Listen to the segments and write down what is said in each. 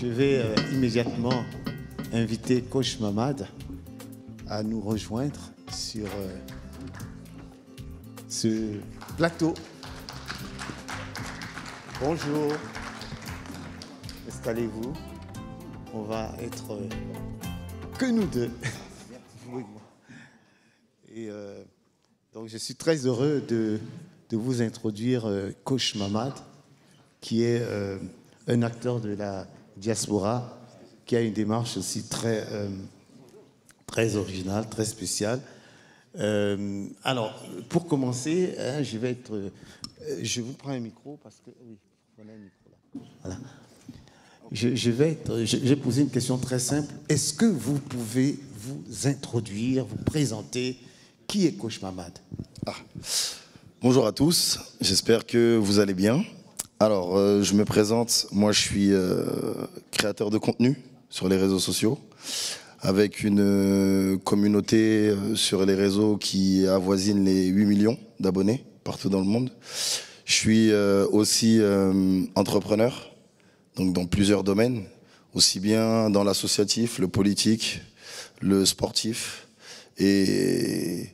Je vais immédiatement inviter Coach Mamad à nous rejoindre sur ce plateau. Bonjour, installez-vous. On va être que nous deux. Et donc je suis très heureux de vous introduire Coach Mamad, qui est un acteur de la diaspora, qui a une démarche aussi très originale, très spéciale. Alors, pour commencer, hein, je vous prends un micro parce que oui, prenez un micro là. Voilà. Je vais poser une question très simple. Est-ce que vous pouvez vous introduire, vous présenter? Qui est Coach Mamad? Bonjour à tous, j'espère que vous allez bien. Alors, je me présente, moi je suis créateur de contenu sur les réseaux sociaux, avec une communauté sur les réseaux qui avoisine les 8 millions d'abonnés partout dans le monde. Je suis aussi entrepreneur, donc dans plusieurs domaines, aussi bien dans l'associatif, le politique, le sportif, et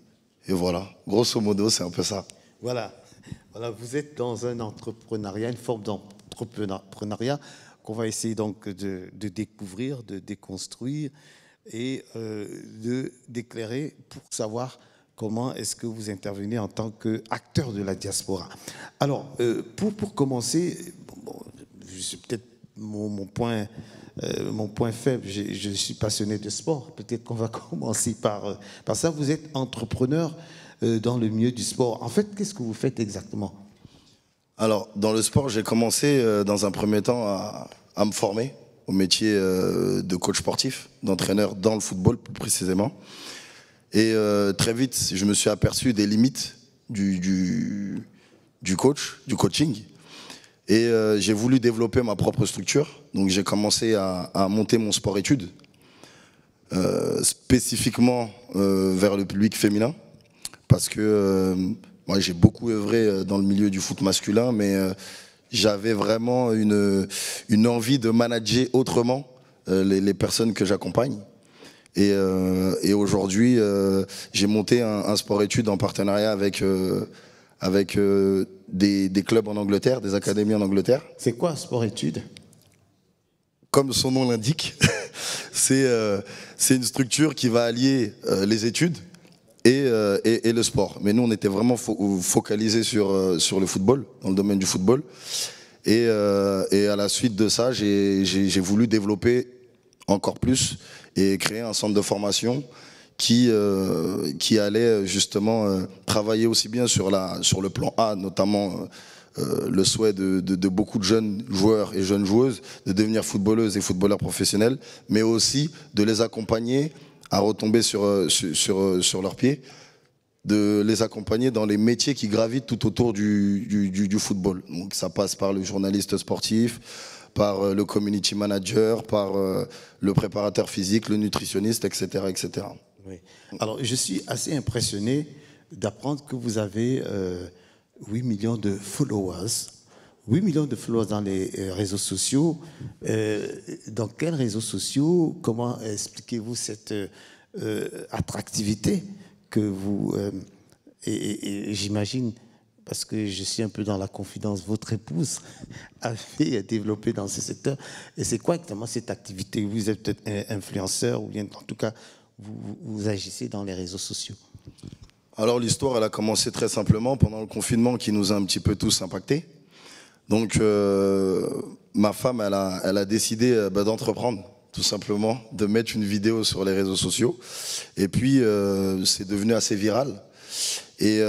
voilà, grosso modo c'est un peu ça. Voilà, vous êtes dans un entrepreneuriat, une forme d'entrepreneuriat qu'on va essayer donc de découvrir, de déconstruire et d'éclairer pour savoir comment est-ce que vous intervenez en tant qu'acteur de la diaspora. Alors, pour commencer, c'est peut-être mon point faible, je suis passionné de sport, peut-être qu'on va commencer par ça. Vous êtes entrepreneur dans le milieu du sport. En fait, qu'est-ce que vous faites exactement? Alors, dans le sport, j'ai commencé dans un premier temps à me former au métier de coach sportif, d'entraîneur dans le football plus précisément. Et très vite, je me suis aperçu des limites du coaching. Et j'ai voulu développer ma propre structure. Donc j'ai commencé à monter mon sport-études, spécifiquement vers le public féminin. Parce que moi j'ai beaucoup œuvré dans le milieu du foot masculin, mais j'avais vraiment une envie de manager autrement les personnes que j'accompagne. Et aujourd'hui, j'ai monté un sport-études en partenariat avec des clubs en Angleterre, des académies en Angleterre. C'est quoi sport-études? Comme son nom l'indique, c'est une structure qui va allier les études et le sport. Mais nous, on était vraiment focalisés sur le football, dans le domaine du football. Et à la suite de ça, j'ai voulu développer encore plus et créer un centre de formation qui allait justement travailler aussi bien sur le plan A, notamment le souhait de beaucoup de jeunes joueurs et jeunes joueuses de devenir footballeuses et footballeurs professionnels, mais aussi de les accompagner à retomber sur leurs pieds, de les accompagner dans les métiers qui gravitent tout autour du football. Donc ça passe par le journaliste sportif, par le community manager, par le préparateur physique, le nutritionniste, etc., etc. Oui. Alors, je suis assez impressionné d'apprendre que vous avez 8 millions de followers. 8 millions de followers dans les réseaux sociaux. Dans quels réseaux sociaux? Comment expliquez-vous cette attractivité que vous... et j'imagine, parce que je suis un peu dans la confidence, votre épouse avait développé dans ce secteur. Et c'est quoi exactement cette activité? Vous êtes peut-être influenceur, ou bien en tout cas, vous agissez dans les réseaux sociaux. Alors l'histoire, elle a commencé très simplement pendant le confinement qui nous a un petit peu tous impactés. Donc ma femme, elle a décidé d'entreprendre, tout simplement, de mettre une vidéo sur les réseaux sociaux. Et puis c'est devenu assez viral. Et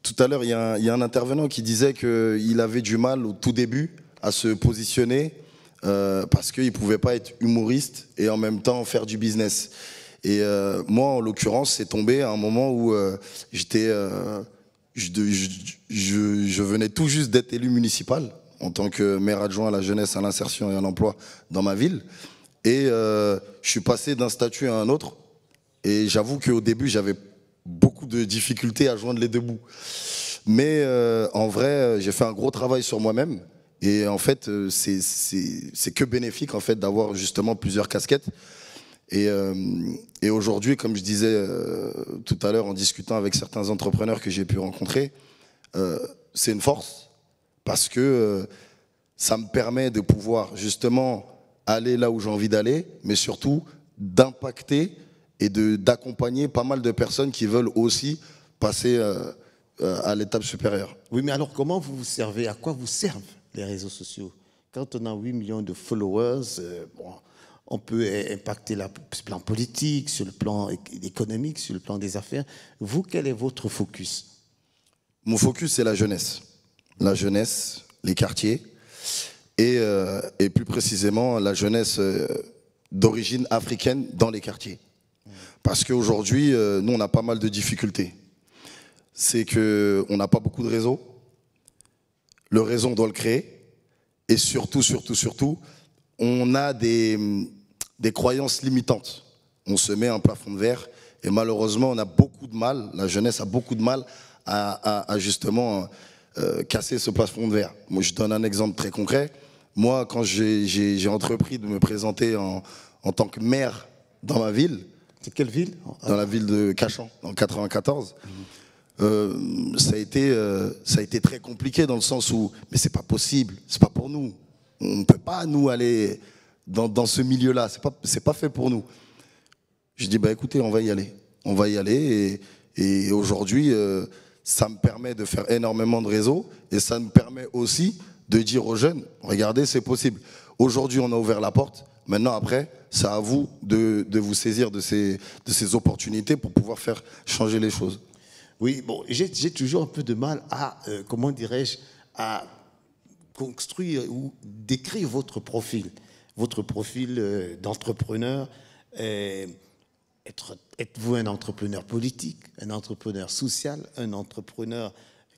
tout à l'heure, il y a un intervenant qui disait qu'il avait du mal au tout début à se positionner parce qu'il ne pouvait pas être humoriste et en même temps faire du business. Et moi, en l'occurrence, c'est tombé à un moment où je venais tout juste d'être élu municipal en tant que maire adjoint à la jeunesse, à l'insertion et à l'emploi dans ma ville. Et je suis passé d'un statut à un autre. Et j'avoue qu'au début, j'avais beaucoup de difficultés à joindre les deux bouts. Mais en vrai, j'ai fait un gros travail sur moi-même. Et en fait, c'est que bénéfique en fait d'avoir justement plusieurs casquettes. Et aujourd'hui, comme je disais tout à l'heure en discutant avec certains entrepreneurs que j'ai pu rencontrer, c'est une force parce que ça me permet de pouvoir justement aller là où j'ai envie d'aller, mais surtout d'impacter et d'accompagner pas mal de personnes qui veulent aussi passer à l'étape supérieure. Oui, mais alors comment vous vous servez, à quoi vous servent les réseaux sociaux? Quand on a 8 millions de followers, bon, on peut impacter sur le plan politique, sur le plan économique, sur le plan des affaires. Vous, quel est votre focus? Mon focus, c'est la jeunesse. La jeunesse, les quartiers, et plus précisément la jeunesse d'origine africaine dans les quartiers. Parce qu'aujourd'hui, nous, on a pas mal de difficultés. C'est qu'on n'a pas beaucoup de réseaux. Le réseau, on doit le créer. Et surtout, on a des croyances limitantes. On se met un plafond de verre et malheureusement, on a beaucoup de mal, la jeunesse a beaucoup de mal à justement casser ce plafond de verre. Moi, je donne un exemple très concret. Moi, quand j'ai entrepris de me présenter en tant que maire dans ma ville. C'est quelle ville? Dans la ville de Cachan, dans le 94. Ça a été très compliqué dans le sens où, mais c'est pas possible, c'est pas pour nous. On ne peut pas, nous, aller dans ce milieu-là, c'est pas fait pour nous. Je dis, bah écoutez, on va y aller. On va y aller et aujourd'hui, ça me permet de faire énormément de réseaux et ça me permet aussi de dire aux jeunes, regardez, c'est possible. Aujourd'hui, on a ouvert la porte. Maintenant, après, c'est à vous de vous saisir de ces opportunités pour pouvoir faire changer les choses. Oui, bon, j'ai toujours un peu de mal à, comment dirais-je, à construire ou décrire votre profil d'entrepreneur. Êtes-vous un entrepreneur politique, un entrepreneur social, un entrepreneur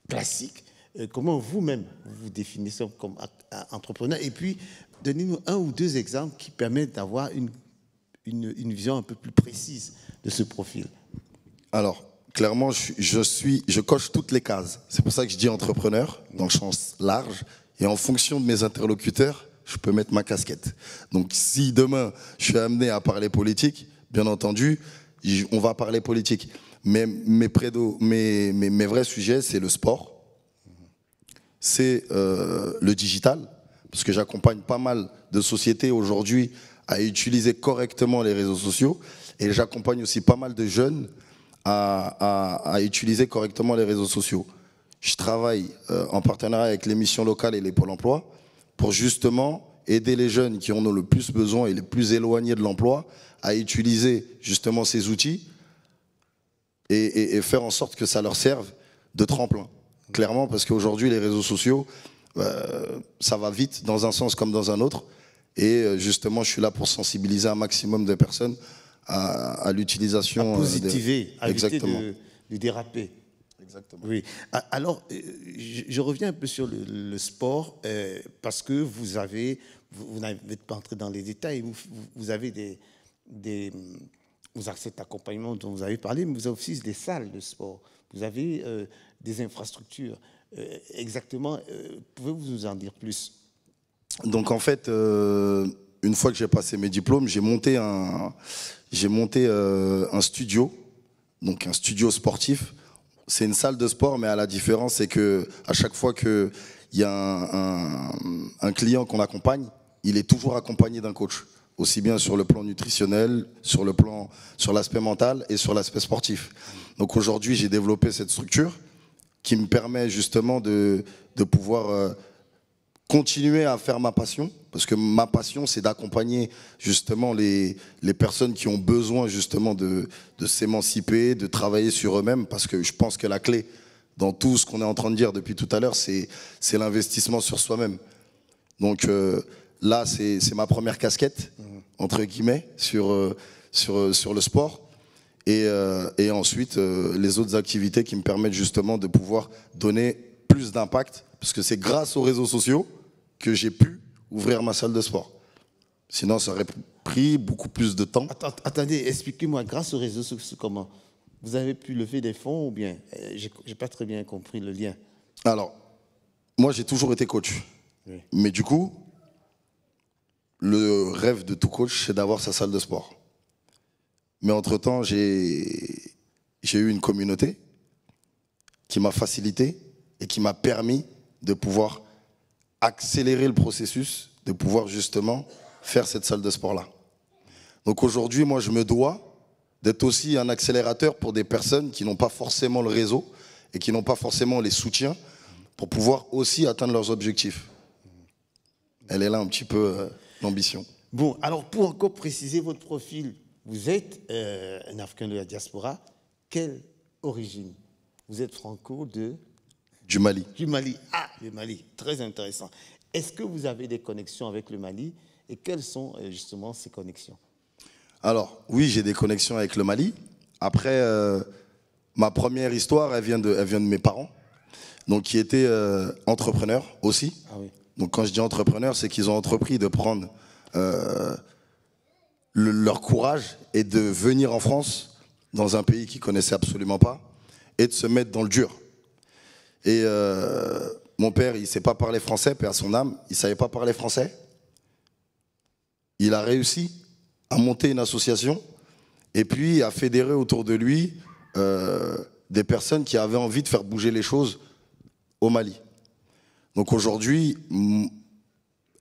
classique? Comment vous-même vous définissez comme entrepreneur? Et puis, donnez-nous un ou deux exemples qui permettent d'avoir une vision un peu plus précise de ce profil. Alors, clairement, je coche toutes les cases. C'est pour ça que je dis entrepreneur, dans le sens large. Et en fonction de mes interlocuteurs, je peux mettre ma casquette. Donc, si demain, je suis amené à parler politique, bien entendu, on va parler politique. Mais mes vrais sujets, c'est le sport, c'est le digital, parce que j'accompagne pas mal de sociétés aujourd'hui à utiliser correctement les réseaux sociaux, et j'accompagne aussi pas mal de jeunes à utiliser correctement les réseaux sociaux. Je travaille en partenariat avec les missions locales et les pôles emploi pour justement aider les jeunes qui en ont le plus besoin et les plus éloignés de l'emploi à utiliser justement ces outils et faire en sorte que ça leur serve de tremplin. Clairement, parce qu'aujourd'hui, les réseaux sociaux, ça va vite dans un sens comme dans un autre. Et justement, je suis là pour sensibiliser un maximum de personnes à l'utilisation. À positiver, à éviter de déraper. Exactement. Oui. Alors, je reviens un peu sur le sport, parce que vous n'êtes pas entré dans les détails, vous avez vous avez cet accompagnement dont vous avez parlé, mais vous avez aussi des salles de sport, vous avez des infrastructures. Exactement, pouvez-vous nous en dire plus? Donc en fait, une fois que j'ai passé mes diplômes, j'ai monté un studio, donc un studio sportif. C'est une salle de sport, mais à la différence, c'est que à chaque fois qu'il y a un client qu'on accompagne, il est toujours accompagné d'un coach, aussi bien sur le plan nutritionnel, sur l'aspect mental et sur l'aspect sportif. Donc aujourd'hui, j'ai développé cette structure qui me permet justement de pouvoir continuer à faire ma passion, parce que ma passion, c'est d'accompagner justement les personnes qui ont besoin justement de s'émanciper, de travailler sur eux-mêmes, parce que je pense que la clé dans tout ce qu'on est en train de dire depuis tout à l'heure, c'est l'investissement sur soi-même. Donc là, c'est ma première casquette, entre guillemets, sur le sport. Et ensuite, les autres activités qui me permettent justement de pouvoir donner plus d'impact, parce que c'est grâce aux réseaux sociaux que j'ai pu ouvrir ma salle de sport. Sinon, ça aurait pris beaucoup plus de temps. Attendez, expliquez-moi, grâce aux réseaux sociaux, comment? Vous avez pu lever des fonds ou bien? J'ai pas très bien compris le lien. Alors, moi, j'ai toujours été coach. Oui. Mais du coup, le rêve de tout coach, c'est d'avoir sa salle de sport. Mais entre-temps, j'ai eu une communauté qui m'a facilité et qui m'a permis de pouvoir accélérer le processus, de pouvoir justement faire cette salle de sport-là. Donc aujourd'hui, moi, je me dois d'être aussi un accélérateur pour des personnes qui n'ont pas forcément le réseau et qui n'ont pas forcément les soutiens pour pouvoir aussi atteindre leurs objectifs. Elle est là un petit peu l'ambition. Bon, alors pour encore préciser votre profil, vous êtes un Africain de la diaspora. Quelle origine? Vous êtes franco Du Mali. du Mali. Ah, le Mali, très intéressant. Est-ce que vous avez des connexions avec le Mali et quelles sont justement ces connexions? Alors, oui, j'ai des connexions avec le Mali. Après, ma première histoire, elle vient de mes parents, donc qui étaient entrepreneurs aussi. Ah oui. Donc quand je dis entrepreneurs, c'est qu'ils ont entrepris de prendre leur courage et de venir en France, dans un pays qu'ils connaissaient absolument pas, et de se mettre dans le dur. Et mon père, il ne sait pas parler français, paix à son âme, il ne savait pas parler français. Il a réussi à monter une association et puis à fédérer autour de lui des personnes qui avaient envie de faire bouger les choses au Mali. Donc aujourd'hui,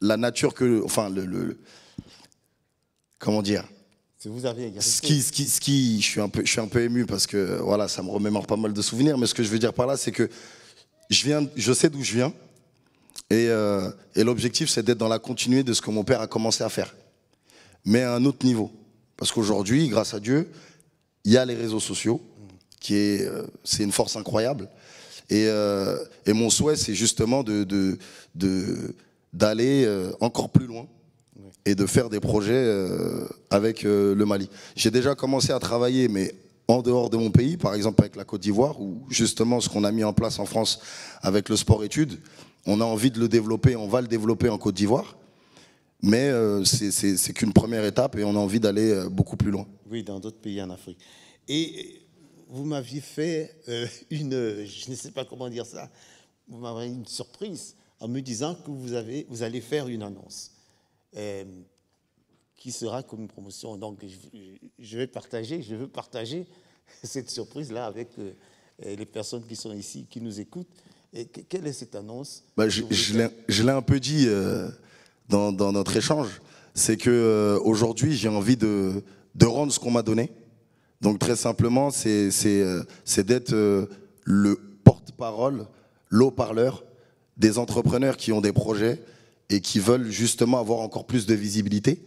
la nature que... Enfin, comment dire? Vous avez Je suis un peu ému parce que voilà, ça me remémore pas mal de souvenirs, mais ce que je veux dire par là, c'est que je sais d'où je viens et l'objectif, c'est d'être dans la continuité de ce que mon père a commencé à faire, mais à un autre niveau. Parce qu'aujourd'hui, grâce à Dieu, il y a les réseaux sociaux, c'est une force incroyable. Et mon souhait, c'est justement d'aller encore plus loin et de faire des projets avec le Mali. J'ai déjà commencé à travailler, mais en dehors de mon pays, par exemple avec la Côte d'Ivoire, où justement ce qu'on a mis en place en France avec le sport-études, on a envie de le développer, on va le développer en Côte d'Ivoire. Mais c'est qu'une première étape et on a envie d'aller beaucoup plus loin. Oui, dans d'autres pays en Afrique. Et vous m'aviez fait je ne sais pas comment dire ça, vous m'avez une surprise en me disant que vous allez faire une annonce qui sera comme une promotion. Donc, je veux partager cette surprise-là avec les personnes qui sont ici, qui nous écoutent. Et quelle est cette annonce? Je l'ai un peu dit dans notre échange, c'est que aujourd'hui j'ai envie de rendre ce qu'on m'a donné. Donc très simplement, c'est d'être le porte-parole, l'haut-parleur des entrepreneurs qui ont des projets et qui veulent justement avoir encore plus de visibilité.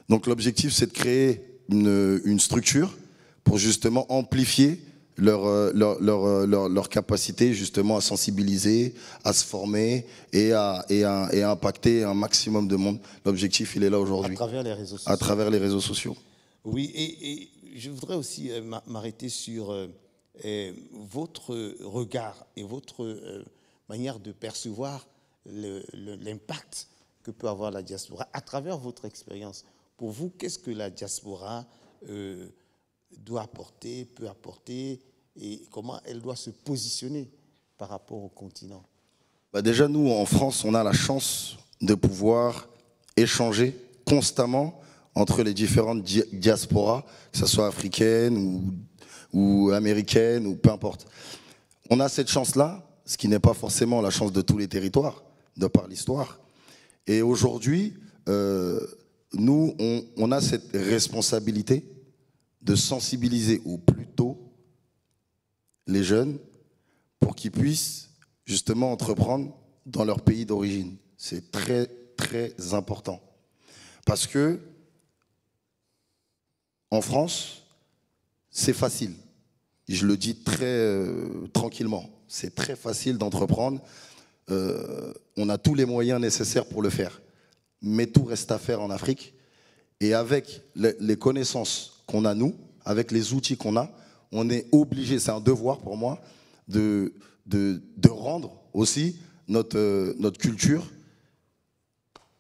Donc l'objectif, c'est de créer une structure pour justement amplifier leur capacité justement à sensibiliser, à se former et à impacter un maximum de monde. L'objectif, il est là aujourd'hui. À travers les réseaux sociaux. À travers les réseaux sociaux. Oui, et je voudrais aussi m'arrêter sur votre regard et votre manière de percevoir l'impact que peut avoir la diaspora à travers votre expérience. Pour vous, qu'est-ce que la diaspora doit apporter, peut apporter, et comment elle doit se positionner par rapport au continent? Déjà, nous, en France, on a la chance de pouvoir échanger constamment entre les différentes diasporas, que ce soit africaine ou américaine, ou peu importe. On a cette chance-là, ce qui n'est pas forcément la chance de tous les territoires, de par l'histoire. Et aujourd'hui, nous, on a cette responsabilité de sensibiliser au plus tôt les jeunes pour qu'ils puissent justement entreprendre dans leur pays d'origine. C'est très, très important. Parce que en France, c'est facile. Je le dis très tranquillement. C'est très facile d'entreprendre. On a tous les moyens nécessaires pour le faire. Mais tout reste à faire en Afrique. Et avec les connaissances qu'on a, nous, avec les outils qu'on a, on est obligé, c'est un devoir pour moi, de rendre aussi notre culture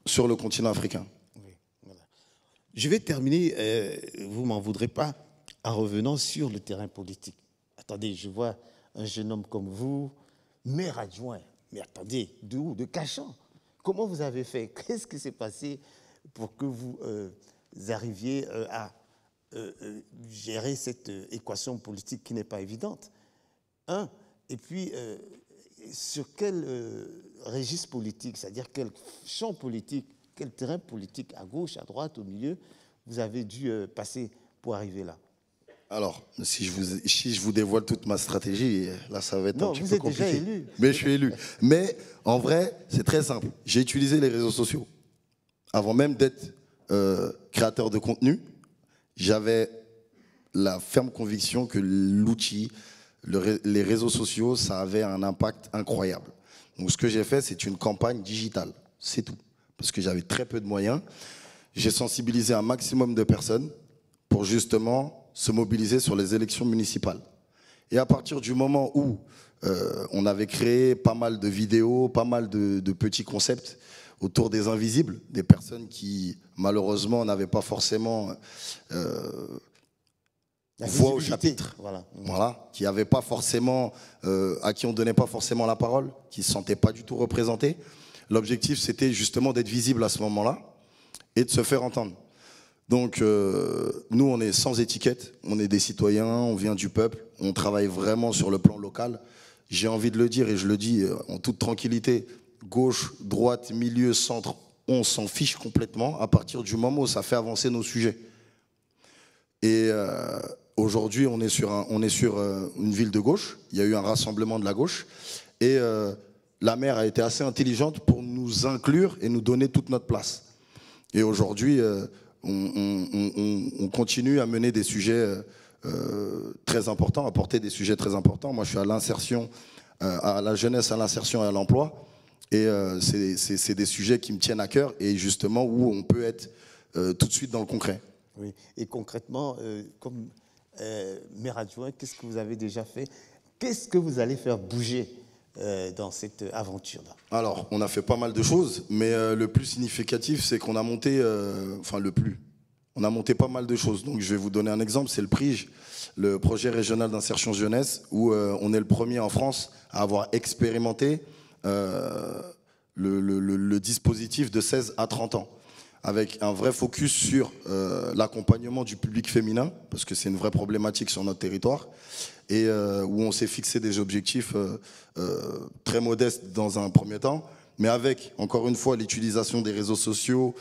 sur le continent africain. Oui, voilà. Je vais terminer, vous ne m'en voudrez pas, en revenant sur le terrain politique. Attendez, je vois un jeune homme comme vous, maire adjoint. Mais attendez, de où? De Cachan. Comment vous avez fait? Qu'est-ce qui s'est passé pour que vous arriviez à gérer cette équation politique qui n'est pas évidente? Et puis, sur quel registre politique, c'est-à-dire quel champ politique, quel terrain politique, à gauche, à droite, au milieu, vous avez dû passer pour arriver là? Alors, si je vous dévoile toute ma stratégie, là, ça va être un petit peu compliqué. Vous êtes déjà élu. Mais je suis élu. Mais en vrai, c'est très simple. J'ai utilisé les réseaux sociaux. Avant même d'être créateur de contenu, j'avais la ferme conviction que l'outil, les réseaux sociaux, ça avait un impact incroyable. Donc, ce que j'ai fait, c'est une campagne digitale. C'est tout. Parce que j'avais très peu de moyens. J'ai sensibilisé un maximum de personnes pour justement se mobiliser sur les élections municipales. Et à partir du moment où on avait créé pas mal de vidéos, pas mal de petits concepts autour des invisibles, des personnes qui malheureusement n'avaient pas forcément voix au chapitre, voilà, qui n'avaient pas forcément, à qui on ne donnait pas forcément la parole, qui ne se sentaient pas du tout représentés. L'objectif, c'était justement d'être visible à ce moment-là et de se faire entendre. Donc, nous, on est sans étiquette, on est des citoyens, on vient du peuple, on travaille vraiment sur le plan local. J'ai envie de le dire et je le dis en toute tranquillité, gauche, droite, milieu, centre, on s'en fiche complètement à partir du moment où ça fait avancer nos sujets. Et aujourd'hui, on est sur une ville de gauche, il y a eu un rassemblement de la gauche et la maire a été assez intelligente pour nous inclure et nous donner toute notre place. Et aujourd'hui, on continue à mener des sujets très importants, à porter des sujets très importants. Moi, je suis à l'insertion, à la jeunesse, à l'insertion et à l'emploi. Et c'est des sujets qui me tiennent à cœur et justement où on peut être tout de suite dans le concret. Oui. Et concrètement, comme maire adjoint, qu'est-ce que vous avez déjà fait? Qu'est-ce que vous allez faire bouger dans cette aventure-là? Alors, on a fait pas mal de choses, mais le plus significatif, c'est qu'on a monté, on a monté pas mal de choses. Donc, je vais vous donner un exemple, c'est le PRIJ, le projet régional d'insertion jeunesse, où on est le premier en France à avoir expérimenté le dispositif de 16 à 30 ans, avec un vrai focus sur l'accompagnement du public féminin, parce que c'est une vraie problématique sur notre territoire, et où on s'est fixé des objectifs très modestes dans un premier temps, mais avec, encore une fois, l'utilisation des réseaux sociaux,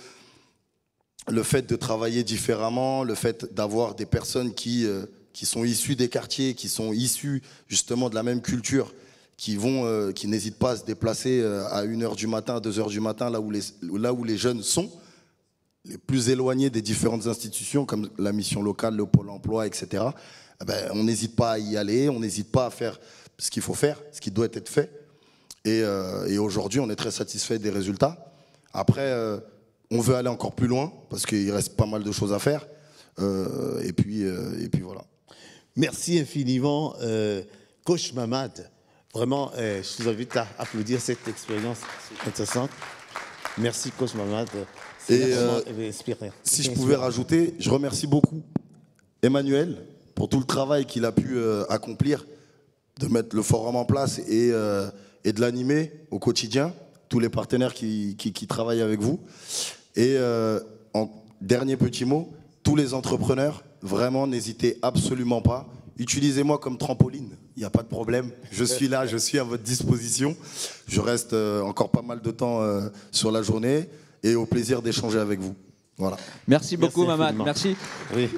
le fait de travailler différemment, le fait d'avoir des personnes qui sont issues des quartiers, qui sont issues justement de la même culture, qui n'hésitent pas à se déplacer à 1h du matin, à 2h du matin, là où les jeunes sont, les plus éloignés des différentes institutions, comme la mission locale, le pôle emploi, etc., on n'hésite pas à y aller, on n'hésite pas à faire ce qu'il faut faire, ce qui doit être fait. Et aujourd'hui, on est très satisfait des résultats. Après, on veut aller encore plus loin, parce qu'il reste pas mal de choses à faire. Et puis voilà. Merci infiniment, Coach Mamad. Vraiment, je vous invite à applaudir cette expérience intéressante. Merci, Coach Mamad. Et si je pouvais rajouter, je remercie beaucoup Emmanuel pour tout le travail qu'il a pu accomplir, de mettre le forum en place et de l'animer au quotidien, tous les partenaires qui travaillent avec vous. Et en dernier petit mot, tous les entrepreneurs, vraiment n'hésitez absolument pas. Utilisez-moi comme trampoline, il n'y a pas de problème. Je suis là, je suis à votre disposition. Je reste encore pas mal de temps sur la journée et au plaisir d'échanger avec vous. Voilà. Merci beaucoup, Mamad. Merci. Oui.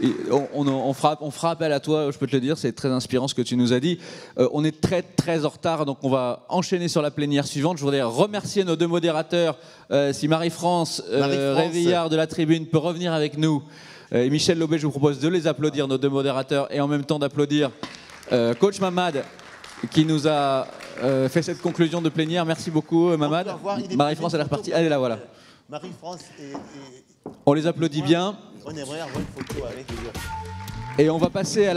On fera appel à toi, je peux te le dire, c'est très inspirant ce que tu nous as dit. On est très, très en retard, donc on va enchaîner sur la plénière suivante. Je voudrais remercier nos deux modérateurs. Si Marie-France Réveillard de la Tribune peut revenir avec nous, et Michel Lobé, je vous propose de les applaudir, nos deux modérateurs, et en même temps d'applaudir Coach Mamad, qui nous a fait cette conclusion de plénière. Merci beaucoup, Mamad. Marie-France, elle est repartie. Elle est là, voilà. Marie-France on les applaudit bien. On aimerait avoir une photo avec Et on va passer à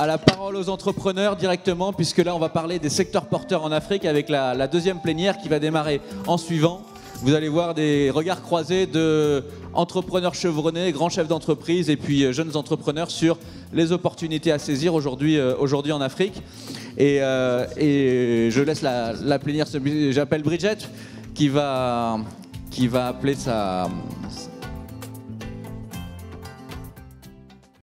la parole aux entrepreneurs directement, puisque là on va parler des secteurs porteurs en Afrique avec la deuxième plénière qui va démarrer en suivant. Vous allez voir des regards croisés de entrepreneurs chevronnés, grands chefs d'entreprise et puis jeunes entrepreneurs sur les opportunités à saisir aujourd'hui en Afrique. Et je laisse la plénière, j'appelle Bridget, qui va appeler sa